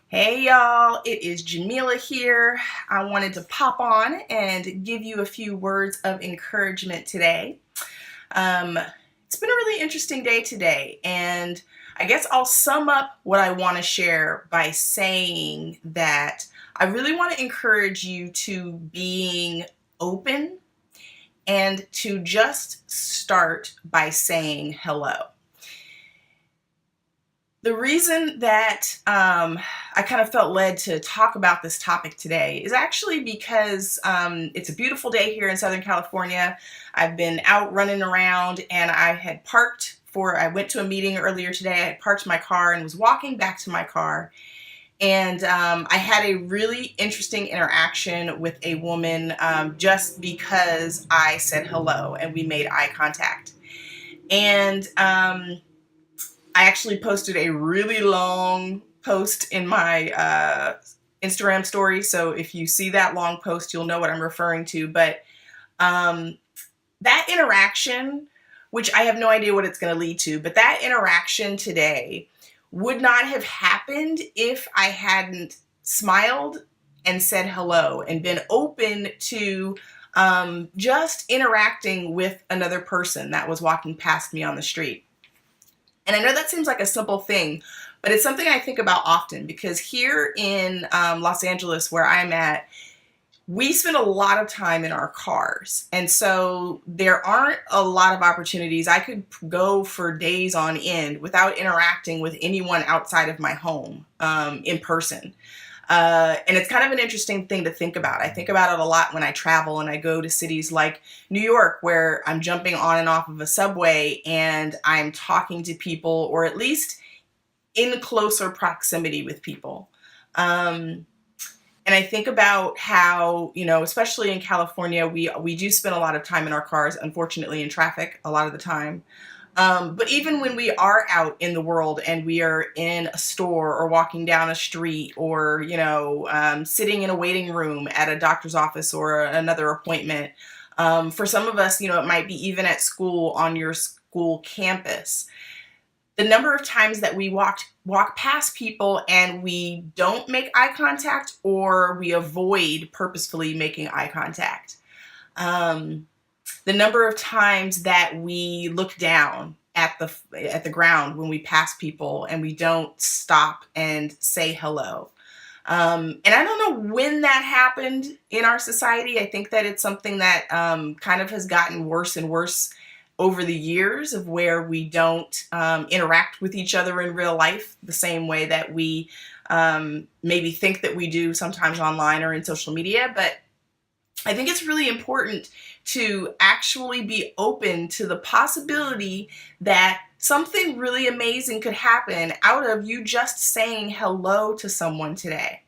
Hey y'all, it is Jamila here. I wanted to pop on and give you a few words of encouragement today. Um, it's been a really interesting day today, and I guess I'll sum up what I want to share by saying that I really want to encourage you to being open and to just start by saying hello. The reason that I kind of felt led to talk about this topic today is actually because it's a beautiful day here in Southern California. I've been out running around and I went to a meeting earlier today. I had parked my car and was walking back to my car. And I had a really interesting interaction with a woman just because I said hello and we made eye contact. And I actually posted a really long post in my Instagram story. So if you see that long post, you'll know what I'm referring to. But that interaction, which I have no idea what it's going to lead to, but that interaction today would not have happened if I hadn't smiled and said hello and been open to just interacting with another person that was walking past me on the street. And I know that seems like a simple thing, but it's something I think about often because here in Los Angeles, where I'm at, we spend a lot of time in our cars. And so there aren't a lot of opportunities. I could go for days on end without interacting with anyone outside of my home in person. And it's kind of an interesting thing to think about. I think about it a lot when I travel and I go to cities like New York, where I'm jumping on and off of a subway and I'm talking to people, or at least in closer proximity with people. And I think about how, especially in California, we do spend a lot of time in our cars, unfortunately, in traffic a lot of the time. But even when we are out in the world and we are in a store or walking down a street or, sitting in a waiting room at a doctor's office or another appointment, for some of us, it might be even at school on your school campus. The number of times that we walk past people and we don't make eye contact or we avoid purposefully making eye contact. The number of times that we look down at the ground when we pass people and we don't stop and say hello. And I don't know when that happened in our society. I think that it's something that kind of has gotten worse and worse over the years, of where we don't interact with each other in real life the same way that we maybe think that we do sometimes online or in social media. But I think it's really important to actually be open to the possibility that something really amazing could happen out of you just saying hello to someone today.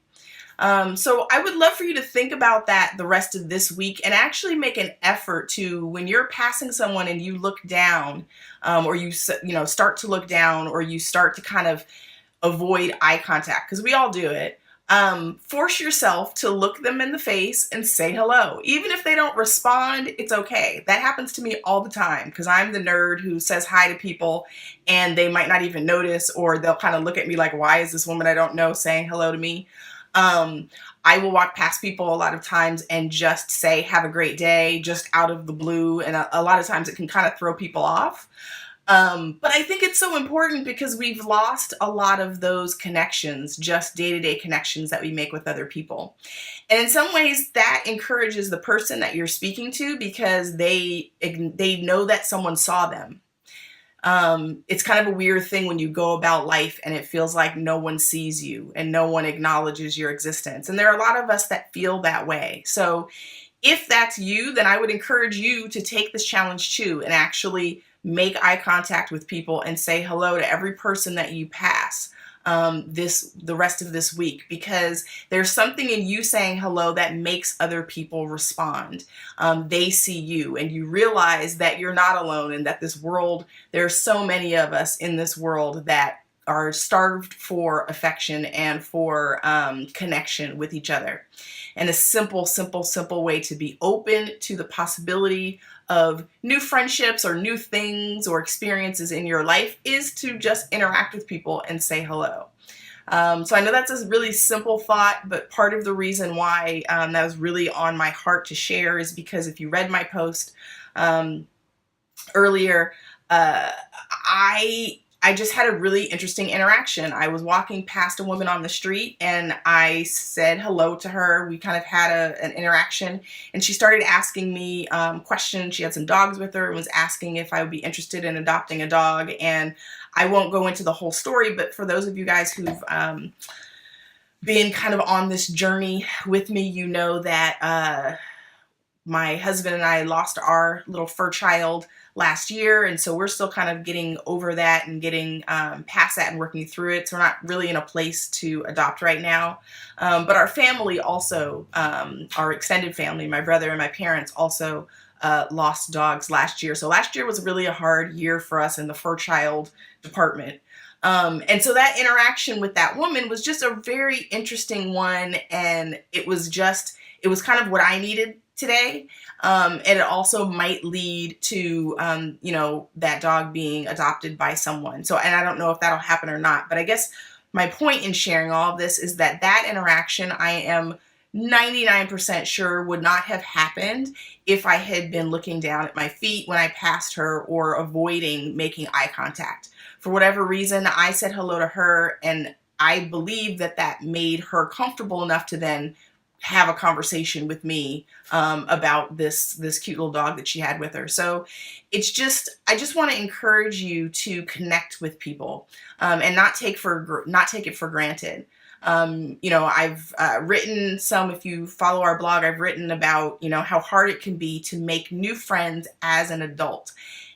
So I would love for you to think about that the rest of this week and actually make an effort to, when you're passing someone and you look down, or you start to look down, or you start to kind of avoid eye contact, because we all do it. Force yourself to look them in the face and say hello. Even if they don't respond, it's okay. That happens to me all the time because I'm the nerd who says hi to people and they might not even notice, or they'll kind of look at me like, why is this woman I don't know saying hello to me? I will walk past people a lot of times and just say, have a great day, just out of the blue. And a lot of times it can kind of throw people off. But I think it's so important because we've lost a lot of those connections, just day-to-day connections that we make with other people. And in some ways that encourages the person that you're speaking to because they know that someone saw them. It's kind of a weird thing when you go about life and it feels like no one sees you and no one acknowledges your existence. And there are a lot of us that feel that way. So if that's you, then I would encourage you to take this challenge too and actually make eye contact with people and say hello to every person that you pass the rest of this week, because there's something in you saying hello that makes other people respond. They see you and you realize that you're not alone, and that this world, there's so many of us in this world that are starved for affection and for connection with each other. And a simple way to be open to the possibility of new friendships or new things or experiences in your life is to just interact with people and say hello. So I know that's a really simple thought, but part of the reason why that was really on my heart to share is because if you read my post earlier, uh, I just had a really interesting interaction. I was walking past a woman on the street and I said hello to her. We kind of had an interaction, and she started asking me questions. She had some dogs with her and was asking if I would be interested in adopting a dog. And I won't go into the whole story, but for those of you guys who've been kind of on this journey with me, you know that my husband and I lost our little fur child last year, and so we're still kind of getting over that and getting past that and working through it. So we're not really in a place to adopt right now. But our family also, our extended family, my brother and my parents also lost dogs last year. So last year was really a hard year for us in the fur child department. And so that interaction with that woman was just a very interesting one, and it was kind of what I needed today. And it also might lead to, that dog being adopted by someone. So, and I don't know if that'll happen or not, but I guess my point in sharing all of this is that interaction, I am 99% sure would not have happened if I had been looking down at my feet when I passed her or avoiding making eye contact. For whatever reason, I said hello to her, and I believe that made her comfortable enough to then have a conversation with me about this cute little dog that she had with her. So I just want to encourage you to connect with people and not take it for granted. I've written some, if you follow our blog, I've written about, how hard it can be to make new friends as an adult.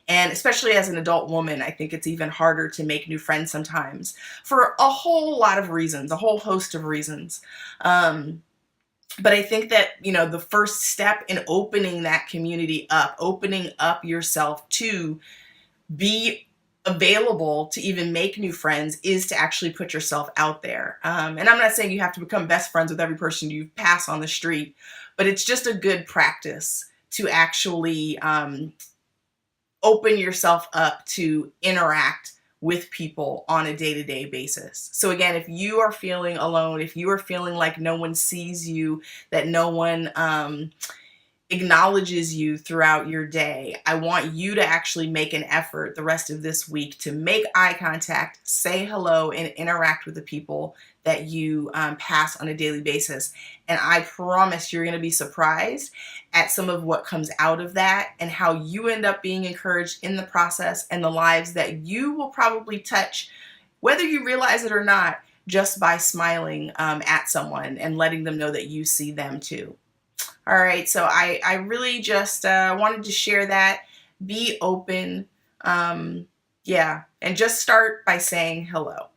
And especially as an adult woman, I think it's even harder to make new friends sometimes for a whole lot of reasons, a whole host of reasons. But I think that, the first step in opening that community up, opening up yourself to be available to even make new friends, is to actually put yourself out there. And I'm not saying you have to become best friends with every person you pass on the street, but it's just a good practice to actually open yourself up to interact with people on a day-to-day basis. So again, if you are feeling alone, if you are feeling like no one sees you, that no one acknowledges you throughout your day, I want you to actually make an effort the rest of this week to make eye contact, say hello, and interact with the people that you pass on a daily basis. And I promise you're going to be surprised at some of what comes out of that and how you end up being encouraged in the process, and the lives that you will probably touch, whether you realize it or not, just by smiling at someone and letting them know that you see them too. All right, so I really just wanted to share that. Be open, and just start by saying hello.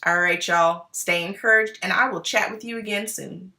All right, y'all, stay encouraged, and I will chat with you again soon.